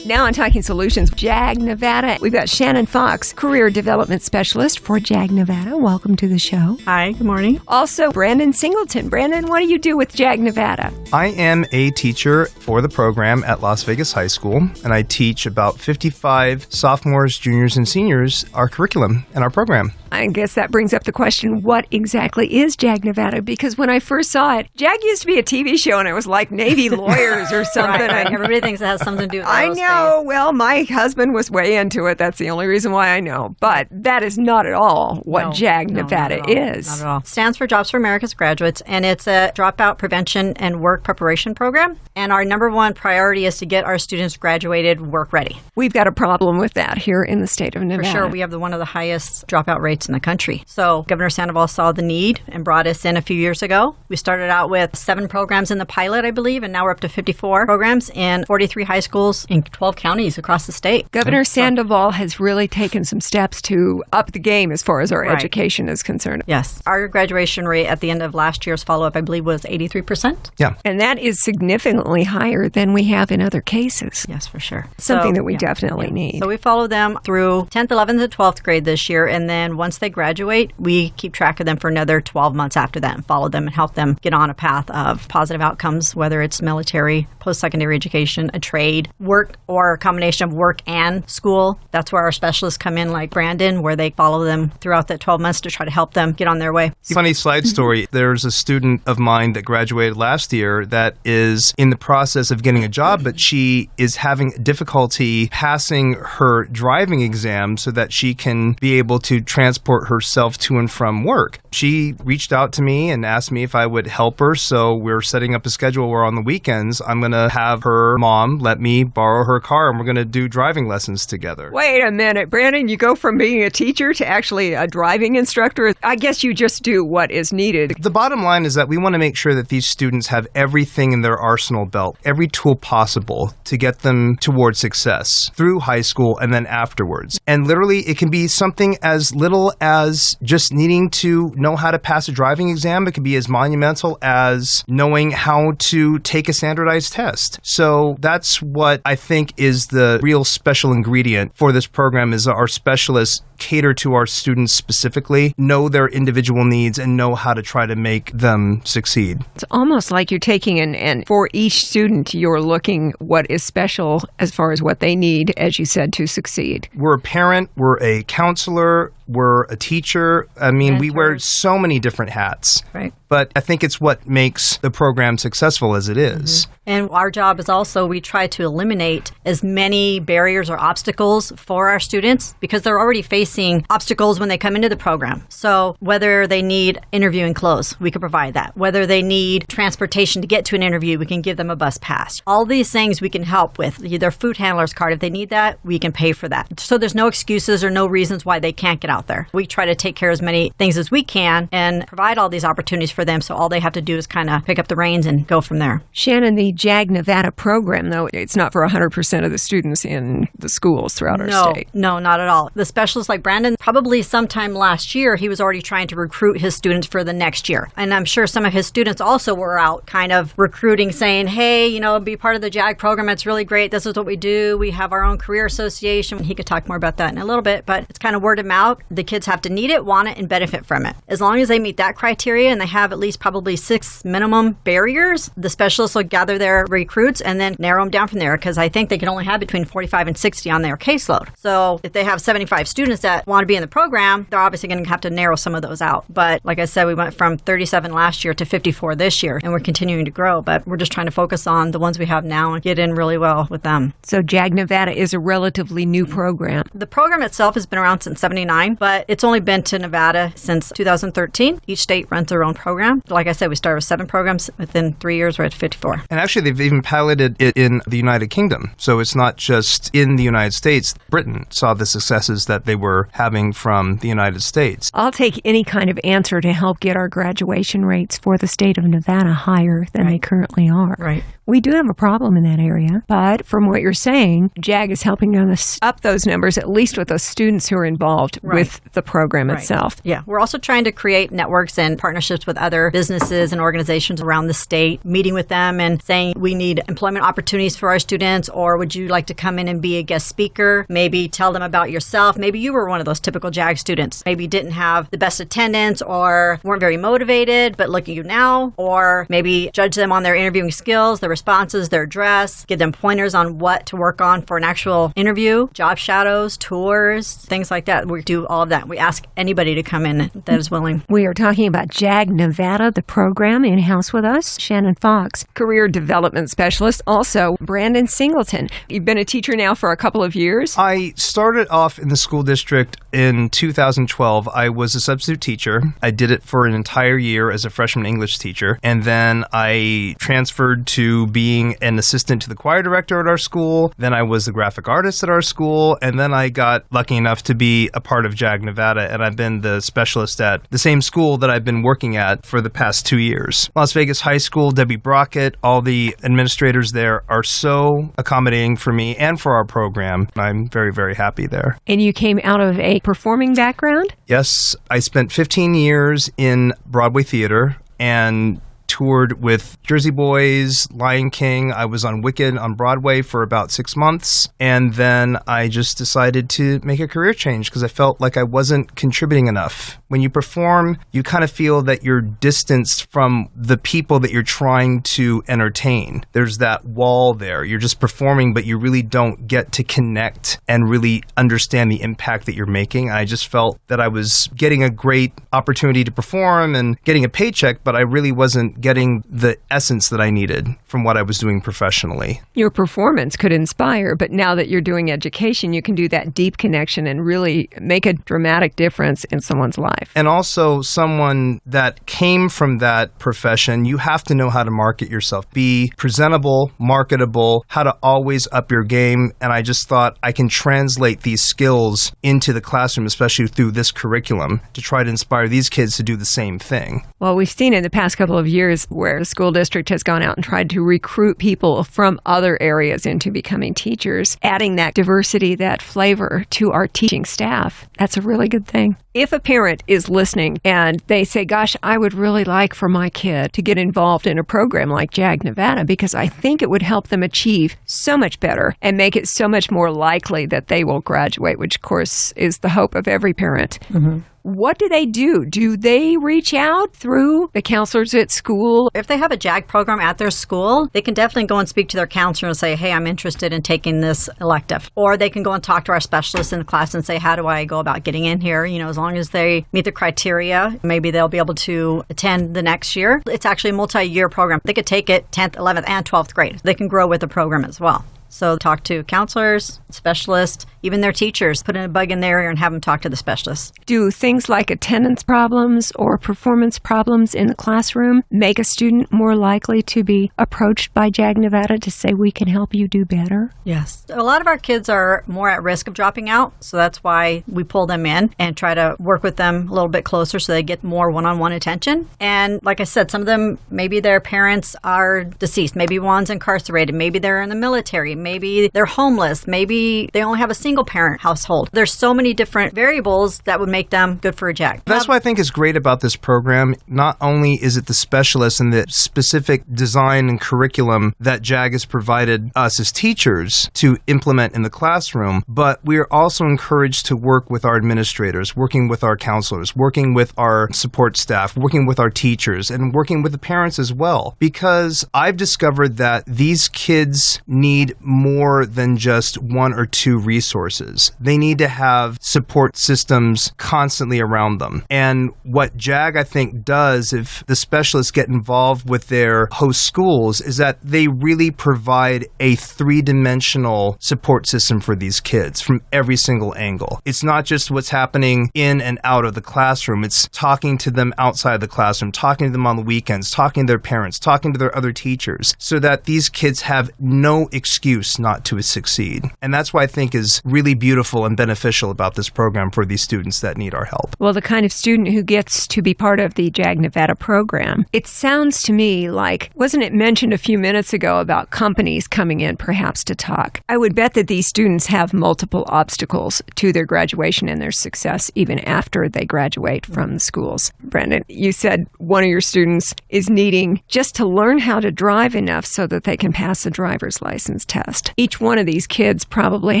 Now on Talking Solutions, JAG Nevada. We've got Shannon Fox, Career Development Specialist for JAG Nevada. Welcome to the show. Hi, good morning. Also, Brandon Singleton. Brandon, what do you do with JAG Nevada? I am a teacher for the program at Las Vegas High School, and I teach about 55 sophomores, juniors, and seniors our curriculum and our program. I guess that brings up the question, what exactly is JAG Nevada? Because when I first saw it, JAG used to be a TV show, and it was like Navy lawyers or something. Right. Everybody thinks it has something to do with I aerospace. know. Well, my husband was way into it. That's the only reason why I know. But that is not at all what JAG Nevada is. Not at all. It stands for Jobs for America's Graduates, and it's a dropout prevention and work preparation program. And our number one priority is to get our students graduated work ready. We've got a problem with that here in the state of Nevada. For sure. We have one of the highest dropout rates in the country. So Governor Sandoval saw the need and brought us in a few years ago. We started out with 7 programs in the pilot, I believe, and now we're up to 54 programs in 43 high schools in 12 counties across the state. Governor Sandoval has really taken some steps to up the game as far as our education is concerned. Yes. Our graduation rate at the end of last year's follow-up, I believe, was 83%. Yeah. And that is significantly higher than we have in other cases. Yes, for sure. Something that we definitely need. So we follow them through 10th, 11th, and 12th grade this year, and then once they graduate, we keep track of them for another 12 months after that and follow them and help them get on a path of positive outcomes, whether it's military, post-secondary education, a trade, work, or a combination of work and school. That's where our specialists come in, like Brandon, where they follow them throughout that 12 months to try to help them get on their way. Funny side story. There's a student of mine that graduated last year that is in the process of getting a job, but she is having difficulty passing her driving exam so that she can be able to transport herself to and from work. She reached out to me and asked me if I would help her, so we're setting up a schedule where on the weekends I'm going to have her mom let me borrow her car and we're going to do driving lessons together. Wait a minute, Brandon, you go from being a teacher to actually a driving instructor? I guess you just do what is needed. The bottom line is that we want to make sure that these students have everything in their arsenal belt, every tool possible to get them towards success through high school and then afterwards. And literally, it can be something as little as just needing to know how to pass a driving exam. It can be as monumental as knowing how to take a standardized test. So that's what I think is the real special ingredient for this program is our specialists cater to our students specifically, know their individual needs, and know how to try to make them succeed. It's almost like you're taking and for each student, you're looking what is special as far as what they need, as you said, to succeed. We're a parent, we're a counselor, we're a teacher. I mean, we wear so many different hats. Right. But I think it's what makes the program successful as it is. Mm-hmm. And our job is also we try to eliminate as many barriers or obstacles for our students because they're already facing obstacles when they come into the program. So whether they need interviewing clothes, we can provide that. Whether they need transportation to get to an interview, we can give them a bus pass. All these things we can help with. Their food handler's card, if they need that, we can pay for that. So there's no excuses or no reasons why they can't get out there. We try to take care of as many things as we can and provide all these opportunities for them. So all they have to do is kind of pick up the reins and go from there. Shannon, the JAG Nevada program, though, it's not for 100% of the students in the schools throughout our state. No, not at all. The specialist like Brandon, probably sometime last year, he was already trying to recruit his students for the next year. And I'm sure some of his students also were out kind of recruiting, saying, hey, be part of the JAG program. It's really great. This is what we do. We have our own career association. He could talk more about that in a little bit, but it's kind of word of mouth. The kids have to need it, want it, and benefit from it. As long as they meet that criteria and they have at least probably 6 minimum barriers, the specialists will gather their recruits and then narrow them down from there because I think they can only have between 45 and 60 on their caseload. So if they have 75 students that want to be in the program, they're obviously going to have to narrow some of those out. But like I said, we went from 37 last year to 54 this year, and we're continuing to grow. But we're just trying to focus on the ones we have now and get in really well with them. So JAG Nevada is a relatively new program. The program itself has been around since 79, but it's only been to Nevada since 2013. Each state runs their own program. Like I said, we started with 7 programs. Within 3 years, we're at 54. And actually, they've even piloted it in the United Kingdom. So it's not just in the United States. Britain saw the successes that they were having from the United States. I'll take any kind of answer to help get our graduation rates for the state of Nevada higher than they currently are. Right. We do have a problem in that area, but from what you're saying, JAG is helping us up those numbers, at least with those students who are involved with the program itself. Yeah, we're also trying to create networks and partnerships with other businesses and organizations around the state, meeting with them and saying we need employment opportunities for our students, or would you like to come in and be a guest speaker? Maybe tell them about yourself. Maybe you were one of those typical JAG students. Maybe didn't have the best attendance or weren't very motivated, but look at you now. Or maybe judge them on their interviewing skills, their responses, their dress, give them pointers on what to work on for an actual interview, job shadows, tours, things like that. We do all of that. We ask anybody to come in that is willing. We are talking about JAG Nevada, the program. In-house with us, Shannon Fox, Career Development Specialist. Also, Brandon Singleton. You've been a teacher now for a couple of years. I started off in the school district in 2012. I was a substitute teacher. I did it for an entire year as a freshman English teacher. And then I transferred to being an assistant to the choir director at our school. Then I was the graphic artist at our school. And then I got lucky enough to be a part of JAG Nevada. And I've been the specialist at the same school that I've been working at for the past 2 years. Las Vegas High School, Debbie Brockett, all the administrators there are so accommodating for me and for our program. I'm very, very happy there. And you came out of a performing background? Yes, I spent 15 years in Broadway theater and toured with Jersey Boys, Lion King. I was on Wicked on Broadway for about 6 months. And then I just decided to make a career change because I felt like I wasn't contributing enough. When you perform, you kind of feel that you're distanced from the people that you're trying to entertain. There's that wall there. You're just performing, but you really don't get to connect and really understand the impact that you're making. I just felt that I was getting a great opportunity to perform and getting a paycheck, but I really wasn't getting the essence that I needed from what I was doing professionally. Your performance could inspire, but now that you're doing education, you can do that deep connection and really make a dramatic difference in someone's life. And also someone that came from that profession, you have to know how to market yourself, be presentable, marketable, how to always up your game. And I just thought I can translate these skills into the classroom, especially through this curriculum, to try to inspire these kids to do the same thing. Well, we've seen in the past couple of years where the school district has gone out and tried to recruit people from other areas into becoming teachers, adding that diversity, that flavor to our teaching staff. That's a really good thing. If a parent is listening and they say, gosh, I would really like for my kid to get involved in a program like JAG Nevada because I think it would help them achieve so much better and make it so much more likely that they will graduate, which, of course, is the hope of every parent. Mm-hmm. What do they do? Do they reach out through the counselors at school? If they have a JAG program at their school, they can definitely go and speak to their counselor and say, hey, I'm interested in taking this elective. Or they can go and talk to our specialists in the class and say, how do I go about getting in here? You know, as long as they meet the criteria, maybe they'll be able to attend the next year. It's actually a multi-year program. They could take it 10th, 11th, and 12th grade. They can grow with the program as well. So talk to counselors, specialists, even their teachers. Put in a bug in their ear and have them talk to the specialists. Do things like attendance problems or performance problems in the classroom make a student more likely to be approached by JAG Nevada to say, we can help you do better? Yes. A lot of our kids are more at risk of dropping out, so that's why we pull them in and try to work with them a little bit closer so they get more one-on-one attention. And like I said, some of them, maybe their parents are deceased. Maybe one's incarcerated. Maybe they're in the military. Maybe they're homeless. Maybe they only have a single parent household. There's so many different variables that would make them good for a JAG. That's what I think is great about this program. Not only is it the specialists and the specific design and curriculum that JAG has provided us as teachers to implement in the classroom, but we are also encouraged to work with our administrators, working with our counselors, working with our support staff, working with our teachers, and working with the parents as well. Because I've discovered that these kids need more than just one or two resources. They need to have support systems constantly around them. And what JAG, I think, does, if the specialists get involved with their host schools, is that they really provide a three-dimensional support system for these kids from every single angle. It's not just what's happening in and out of the classroom. It's talking to them outside the classroom, talking to them on the weekends, talking to their parents, talking to their other teachers, so that these kids have no excuse reduce, not to succeed. And that's what I think is really beautiful and beneficial about this program for these students that need our help. Well, the kind of student who gets to be part of the JAG Nevada program, it sounds to me like, wasn't it mentioned a few minutes ago about companies coming in perhaps to talk? I would bet that these students have multiple obstacles to their graduation and their success even after they graduate from the schools. Brandon, you said one of your students is needing just to learn how to drive enough so that they can pass a driver's license test. Each one of these kids probably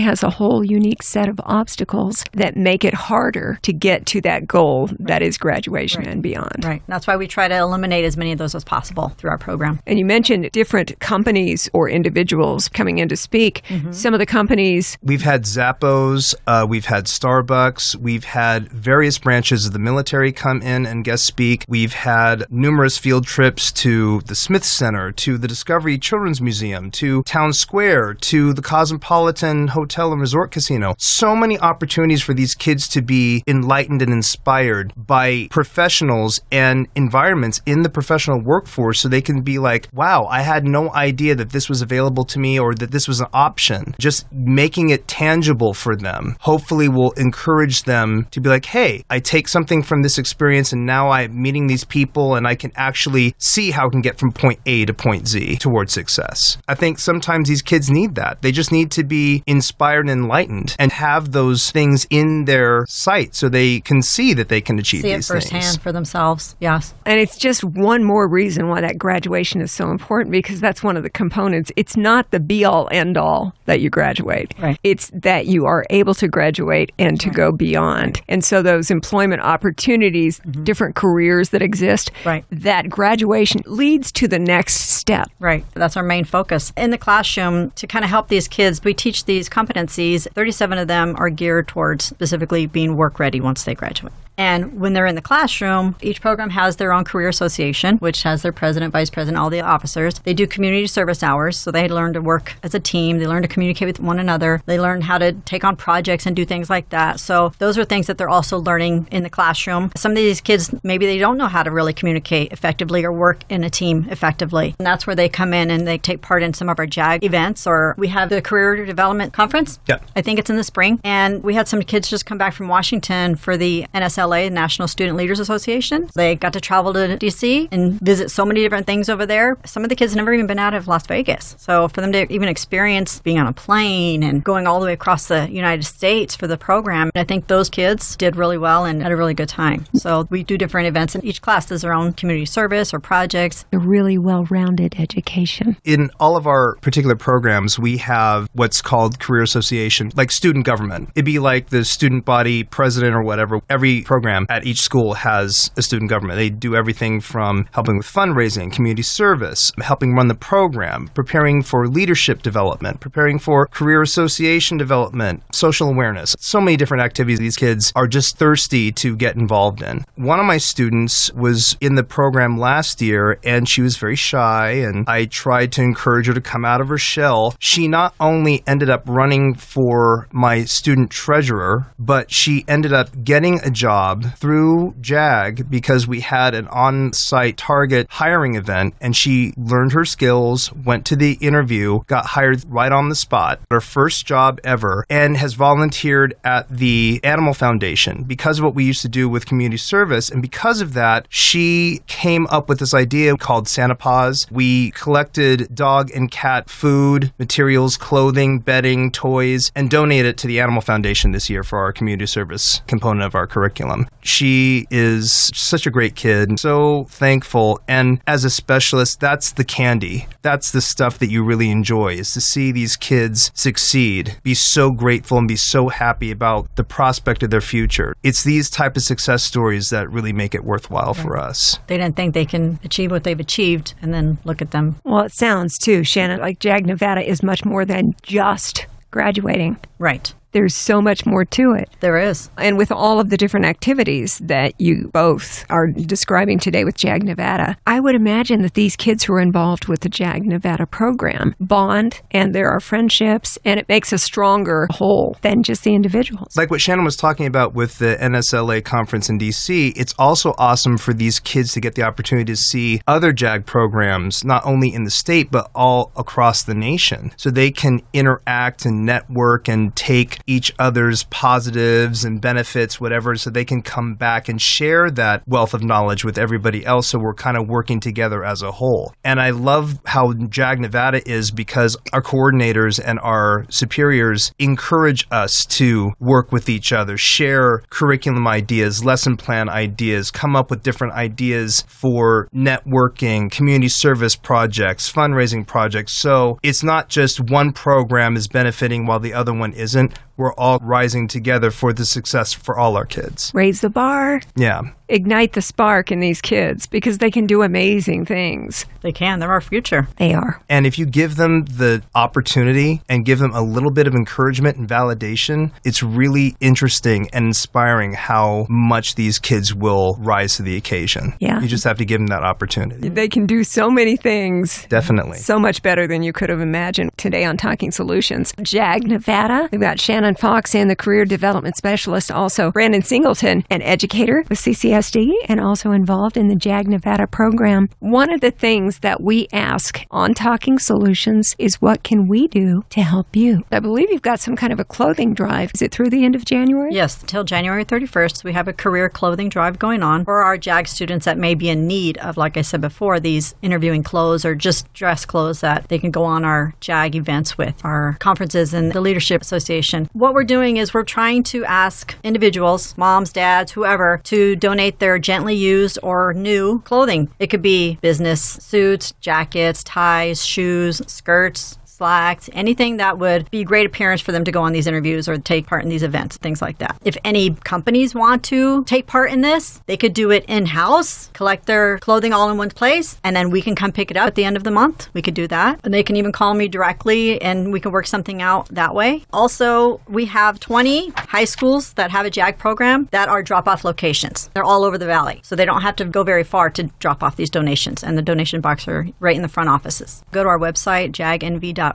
has a whole unique set of obstacles that make it harder to get to that goal that is graduation and beyond. Right. That's why we try to eliminate as many of those as possible through our program. And you mentioned different companies or individuals coming in to speak. Some of the companies... We've had Zappos, we've had Starbucks, we've had various branches of the military come in and guest speak. We've had numerous field trips to the Smith Center, to the Discovery Children's Museum, to Town Square, to the Cosmopolitan Hotel and Resort Casino. So many opportunities for these kids to be enlightened and inspired by professionals and environments in the professional workforce so they can be like, wow, I had no idea that this was available to me or that this was an option. Just making it tangible for them hopefully will encourage them to be like, hey, I take something from this experience and now I'm meeting these people and I can actually see how I can get from point A to point Z towards success. I think sometimes these kids need that. They just need to be inspired and enlightened and have those things in their sight so they can see that they can achieve these things. See it firsthand for themselves, yes. And it's just one more reason why that graduation is so important, because that's one of the components. It's not the be-all, end-all that you graduate. Right. It's that you are able to graduate and to go beyond. And so those employment opportunities, different careers that exist, that graduation leads to the next step. Right. That's our main focus. In the classroom, to kind of help these kids, we teach these competencies. 37 of them are geared towards specifically being work ready once they graduate. And when they're in the classroom, each program has their own career association, which has their president, vice president, all the officers. They do community service hours, so they learn to work as a team. They learn to communicate with one another. They learn how to take on projects and do things like that. So those are things that they're also learning in the classroom. Some of these kids, maybe they don't know how to really communicate effectively or work in a team effectively. And that's where they come in and they take part in some of our JAG events, or we have the Career Development Conference. Yeah. I think it's in the spring. And we had some kids just come back from Washington for the NSLA, National Student Leaders Association. They got to travel to D.C. and visit so many different things over there. Some of the kids have never even been out of Las Vegas. So for them to even experience being on a plane and going all the way across the United States for the program, I think those kids did really well and had a really good time. So we do different events, and each class does their own community service or projects. A really well-rounded education. In all of our particular programs, we have what's called career association, like student government. It'd be like the student body president or whatever. Every program at each school has a student government. They do everything from helping with fundraising, community service, helping run the program, preparing for leadership development, preparing for career association development, social awareness. So many different activities these kids are just thirsty to get involved in. One of my students was in the program last year and she was very shy, and I tried to encourage her to come out of her shell. She not only ended up running for my student treasurer, but she ended up getting a job through JAG because we had an on-site target hiring event, and she learned her skills, went to the interview, got hired right on the spot, her first job ever, and has volunteered at the Animal Foundation because of what we used to do with community service. And because of that, she came up with this idea called Santa Paws. We collected dog and cat food, materials, clothing, bedding, toys, and donated it to the Animal Foundation this year for our community service component of our curriculum. She is such a great kid, so thankful. And as a specialist, that's the candy. That's the stuff that you really enjoy, is to see these kids succeed, be so grateful and be so happy about the prospect of their future. It's these type of success stories that really make it worthwhile for us. They didn't think they can achieve what they've achieved, and then look at them. Well, it sounds too, Shannon, like JAG Nevada is much more than just graduating. Right. there's so much more to it. There is. And with all of the different activities that you both are describing today with JAG Nevada, I would imagine that these kids who are involved with the JAG Nevada program bond, and there are friendships, and it makes a stronger whole than just the individuals. Like what Shannon was talking about with the NSLA conference in DC, it's also awesome for these kids to get the opportunity to see other JAG programs, not only in the state, but all across the nation. So they can interact and network and take each other's positives and benefits, whatever, so they can come back and share that wealth of knowledge with everybody else. So we're kind of working together as a whole. And I love how JAG Nevada is because our coordinators and our superiors encourage us to work with each other, share curriculum ideas, lesson plan ideas, come up with different ideas for networking, community service projects, fundraising projects. So it's not just one program is benefiting while the other one isn't. We're all rising together for the success for all our kids. Raise the bar. Yeah. Ignite the spark in these kids because they can do amazing things. They can. They're our future. They are. And if you give them the opportunity and give them a little bit of encouragement and validation, it's really interesting and inspiring how much these kids will rise to the occasion. Yeah. You just have to give them that opportunity. They can do so many things. Definitely. So much better than you could have imagined. Today on Talking Solutions, JAG Nevada. We've got Shannon Fox and the Career Development Specialist, also Brandon Singleton, an educator with CCSD and also involved in the JAG Nevada program. One of the things that we ask on Talking Solutions is what can we do to help you? I believe you've got some kind of a clothing drive. Is it through the end of January? Yes, until January 31st, we have a career clothing drive going on for our JAG students that may be in need of, like I said before, these interviewing clothes or just dress clothes that they can go on our JAG events with, our conferences and the Leadership Association. What we're doing is we're trying to ask individuals, moms, dads, whoever, to donate their gently used or new clothing. It could be business suits, jackets, ties, shoes, skirts, slacks, anything that would be great appearance for them to go on these interviews or take part in these events, things like that. If any companies want to take part in this, they could do it in-house, collect their clothing all in one place, and then we can come pick it up at the end of the month. We could do that. And they can even call me directly and we can work something out that way. Also, we have 20 high schools that have a JAG program that are drop-off locations. They're all over the valley, so they don't have to go very far to drop off these donations, and the donation boxes are right in the front offices. Go to our website, jagnv.org,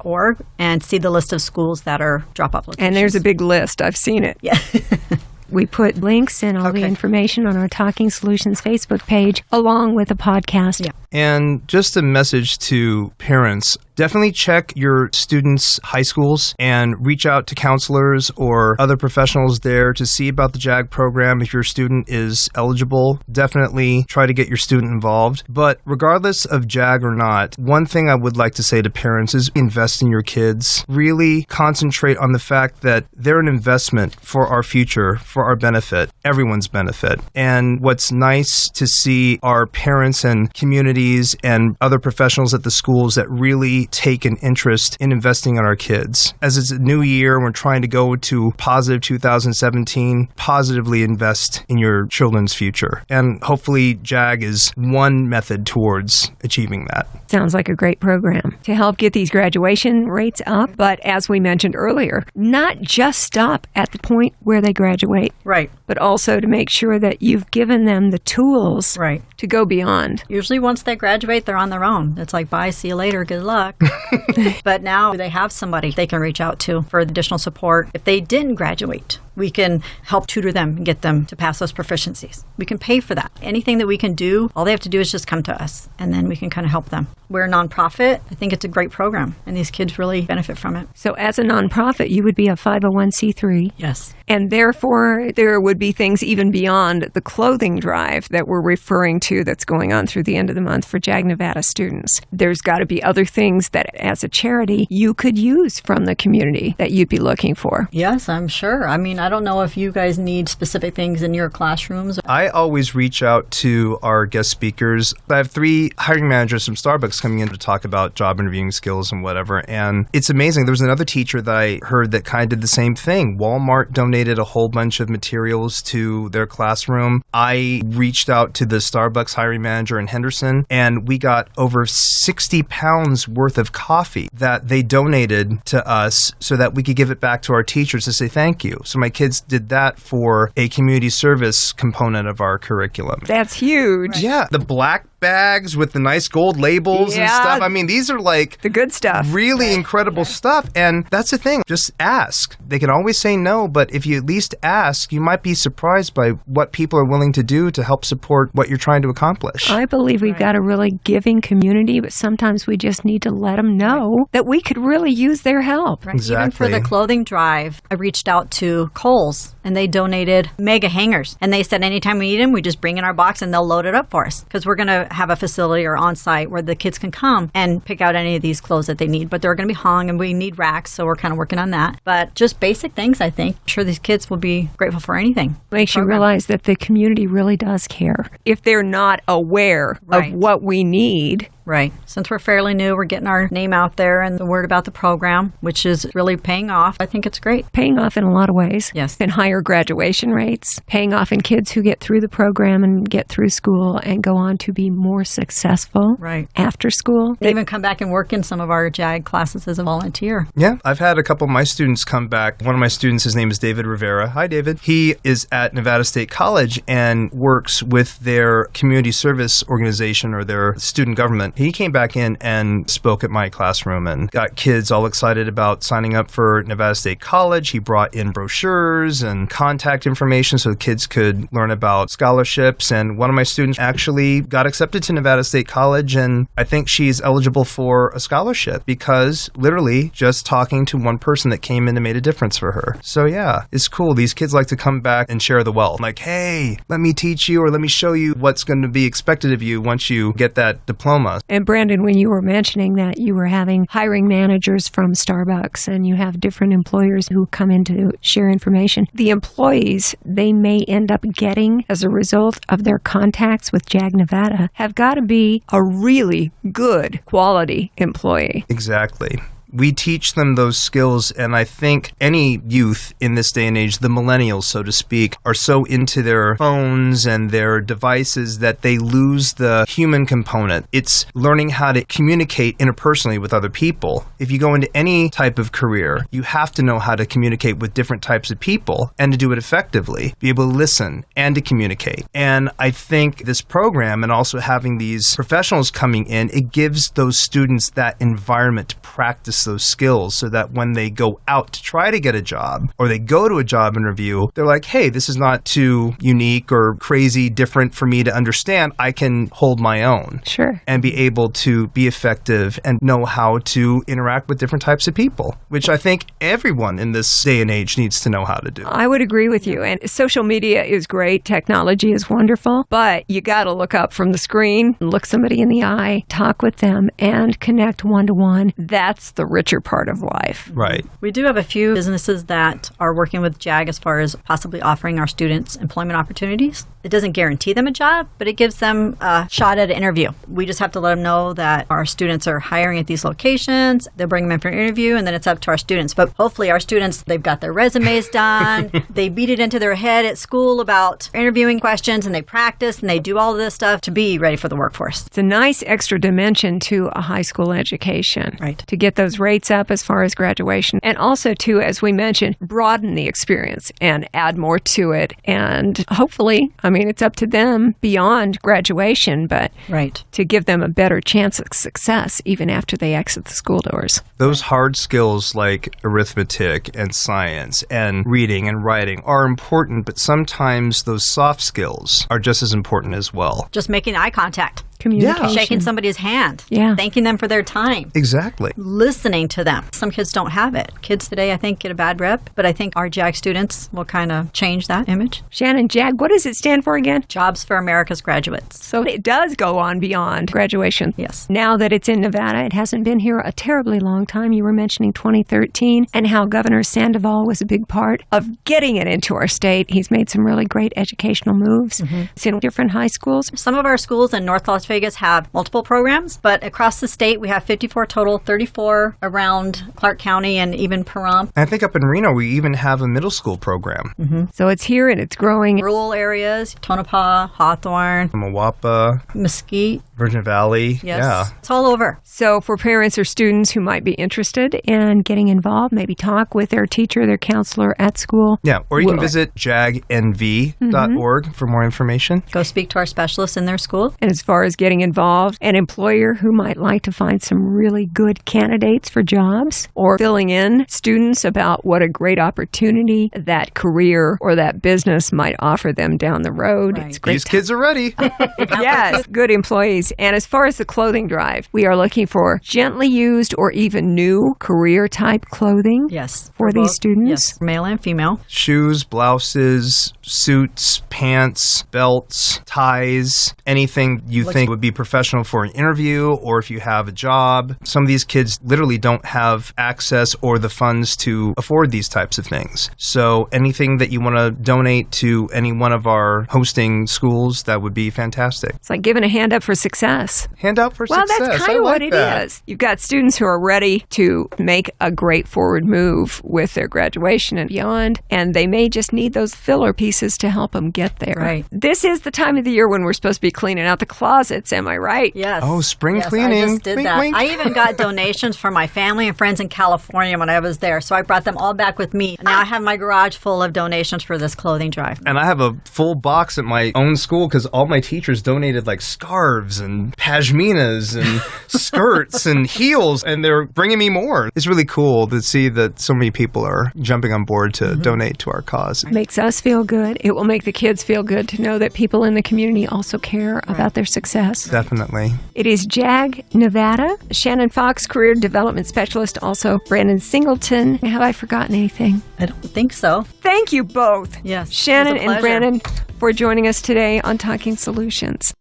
and see the list of schools that are drop-off locations. And there's a big list. I've seen it. Yeah. We put links and all the information on our Talking Solutions Facebook page, along with a podcast. Yeah. And just a message to parents, definitely check your students' high schools and reach out to counselors or other professionals there to see about the JAG program. If your student is eligible, definitely try to get your student involved. But regardless of JAG or not, one thing I would like to say to parents is invest in your kids. Really concentrate on the fact that they're an investment for our future, for our benefit, everyone's benefit. And what's nice to see are parents and communities and other professionals at the schools that really take an interest in investing in our kids. As it's a new year and we're trying to go to positive 2017, positively invest in your children's future. And hopefully JAG is one method towards achieving that. Sounds like a great program to help get these graduation rates up. But as we mentioned earlier, not just stop at the point where they graduate. Right. But also to make sure that you've given them the tools Right. to go beyond. Usually once they graduate, they're on their own. It's like, bye, see you later, good luck. But now they have somebody they can reach out to for additional support. If they didn't graduate, we can help tutor them and get them to pass those proficiencies. We can pay for that. Anything that we can do, all they have to do is just come to us, and then we can kind of help them. We're a nonprofit. I think it's a great program, and these kids really benefit from it. So as a nonprofit, you would be a 501c3. Yes. And therefore, there would be things even beyond the clothing drive that we're referring to that's going on through the end of the month for JAG Nevada students. There's got to be other things that, as a charity, you could use from the community that you'd be looking for. Yes, I'm sure. I mean, I don't know if you guys need specific things in your classrooms. I always reach out to our guest speakers. I have 3 hiring managers from Starbucks coming in to talk about job interviewing skills and whatever. And it's amazing. There was another teacher that I heard that kind of did the same thing. Walmart donated a whole bunch of materials to their classroom. I reached out to the Starbucks hiring manager in Henderson, and we got over 60 pounds worth worth of coffee that they donated to us so that we could give it back to our teachers to say thank you. So my kids did that for a community service component of our curriculum. That's huge. Right. Yeah, the black bags with the nice gold labels and stuff. I mean, these are like the good stuff. Really incredible stuff. And that's the thing. Just ask. They can always say no, but if you at least ask, you might be surprised by what people are willing to do to help support what you're trying to accomplish. I believe we've got a really giving community, but sometimes we just need to let them know that we could really use their help. Right. Exactly. Even for the clothing drive, I reached out to Kohl's and they donated mega hangers. And they said anytime we need them, we just bring in our box and they'll load it up for us. Because we're going to have a facility or on-site where the kids can come and pick out any of these clothes that they need. But they're going to be hung and we need racks, so we're kind of working on that. But just basic things, I think. I'm sure these kids will be grateful for anything. Makes you realize that the community really does care. If they're not aware of what we need. Right. Since we're fairly new, we're getting our name out there and the word about the program, which is really paying off. I think it's great. Paying off in a lot of ways. Yes. In higher graduation rates, paying off in kids who get through the program and get through school and go on to be more successful after school. They even come back and work in some of our JAG classes as a volunteer. Yeah. I've had a couple of my students come back. One of my students, his name is David Rivera. Hi, David. He is at Nevada State College and works with their community service organization or their student government. He came back in and spoke at my classroom and got kids all excited about signing up for Nevada State College. He brought in brochures and contact information so the kids could learn about scholarships. And one of my students actually got accepted to Nevada State College, and I think she's eligible for a scholarship because literally just talking to one person that came in and made a difference for her. So yeah, it's cool. These kids like to come back and share the wealth. Like, hey, let me teach you or let me show you what's going to be expected of you once you get that diploma. And Brandon, when you were mentioning that you were having hiring managers from Starbucks and you have different employers who come in to share information, the employees they may end up getting as a result of their contacts with JAG Nevada have got to be a really good quality employee. Exactly. We teach them those skills, and I think any youth in this day and age, the millennials, so to speak, are so into their phones and their devices that they lose the human component. It's learning how to communicate interpersonally with other people. If you go into any type of career, you have to know how to communicate with different types of people and to do it effectively, be able to listen and to communicate. And I think this program and also having these professionals coming in, it gives those students that environment to practice those skills so that when they go out to try to get a job or they go to a job interview, they're like, hey, this is not too unique or crazy different for me to understand. I can hold my own. Sure. And be able to be effective and know how to interact with different types of people, which I think everyone in this day and age needs to know how to do. I would agree with you. And social media is great. Technology is wonderful. But you got to look up from the screen, look somebody in the eye, talk with them, and connect one-to-one. That's the richer part of life. Right. We do have a few businesses that are working with JAG as far as possibly offering our students employment opportunities. It doesn't guarantee them a job, but it gives them a shot at an interview. We just have to let them know that our students are hiring at these locations. They'll bring them in for an interview, and then it's up to our students. But hopefully our students, they've got their resumes done. They beat it into their head at school about interviewing questions, and they practice, and they do all of this stuff to be ready for the workforce. It's a nice extra dimension to a high school education. Right. To get those rates up as far as graduation, and also to, as we mentioned, broaden the experience and add more to it. And hopefully, I mean, it's up to them beyond graduation, but to give them a better chance of success even after they exit the school doors. Those hard skills like arithmetic and science and reading and writing are important, but sometimes those soft skills are just as important as well. Just making eye contact. Communication. Shaking somebody's hand. Thanking them for their time. Exactly. Listening to them. Some kids don't have it. Kids today, I think, get a bad rep, but I think our JAG students will kind of change that image. Shannon, JAG, what does it stand for again? Jobs for America's Graduates. So it does go on beyond graduation. Yes. Now that it's in Nevada, it hasn't been here a terribly long time. You were mentioning 2013 and how Governor Sandoval was a big part of getting it into our state. He's made some really great educational moves. It's in different high schools. Some of our schools in North Las Vegas Vegas have multiple programs, but across the state, we have 54 total, 34 around Clark County and even Pahrump. I think up in Reno, we even have a middle school program. So it's here and it's growing. Rural areas, Tonopah, Hawthorne, Mawapa, Mesquite. Virgin Valley. Yes. Yeah. It's all over. So for parents or students who might be interested in getting involved, maybe talk with their teacher, their counselor at school. Yeah, or you can visit jagnv.org for more information. Go speak to our specialists in their school. And as far as getting involved, an employer who might like to find some really good candidates for jobs or filling in students about what a great opportunity that career or that business might offer them down the road. Right. It's great. These kids are ready. Yes, good employees. And as far as the clothing drive, we are looking for gently used or even new career type clothing. Yes. For these both. students? Yes, male and female. Shoes, blouses, suits, pants, belts, ties, anything you think would be professional for an interview or if you have a job. Some of these kids literally don't have access or the funds to afford these types of things. So anything that you want to donate to any one of our hosting schools, that would be fantastic. It's like giving a hand up for success. Hand out for Well, success. that's kind of what it is. You've got students who are ready to make a great forward move with their graduation and beyond, and they may just need those filler pieces to help them get there. Right. This is the time of the year when we're supposed to be cleaning out the closets, am I right? Yes. Oh, spring Yes, cleaning. I just did Wink, that. wink. I even got donations from my family and friends in California when I was there. So I brought them all back with me. Now I have my garage full of donations for this clothing drive. And I have a full box at my own school because all my teachers donated like scarves and pashminas and skirts and heels, and they're bringing me more. It's really cool to see that so many people are jumping on board to donate to our cause. It makes us feel good. It will make the kids feel good to know that people in the community also care about their success. Definitely. It is JAG Nevada. Shannon Fox, Career Development Specialist, also Brandon Singleton. Have I forgotten anything? I don't think so. Thank you both. Yes. Shannon it was a and pleasure. Brandon, for joining us today on Talking Solutions.